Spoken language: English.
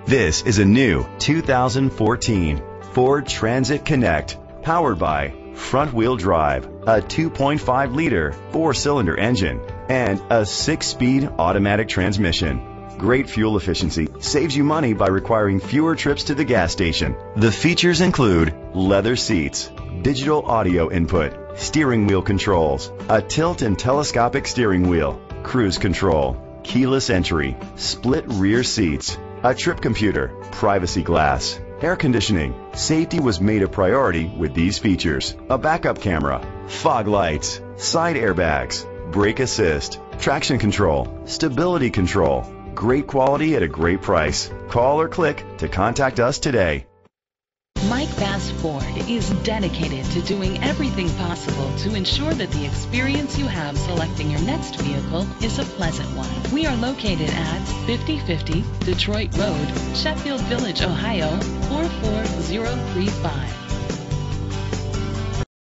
This is a new 2014 Ford Transit Connect, powered by front-wheel drive, a 2.5-liter four-cylinder engine, and a 6-speed automatic transmission. Great fuel efficiency saves you money by requiring fewer trips to the gas station. The features include leather seats, digital audio input, steering wheel controls, a tilt and telescopic steering wheel, cruise control, keyless entry, split rear seats, a trip computer, privacy glass, air conditioning. Safety was made a priority with these features: a backup camera, fog lights, side airbags, brake assist, traction control, stability control. Great quality at a great price. Call or click to contact us today. Mike Bass Ford is dedicated to doing everything possible to ensure that the experience you have selecting your next vehicle is a pleasant one. We are located at 5050 Detroit Road, Sheffield Village, Ohio 44035.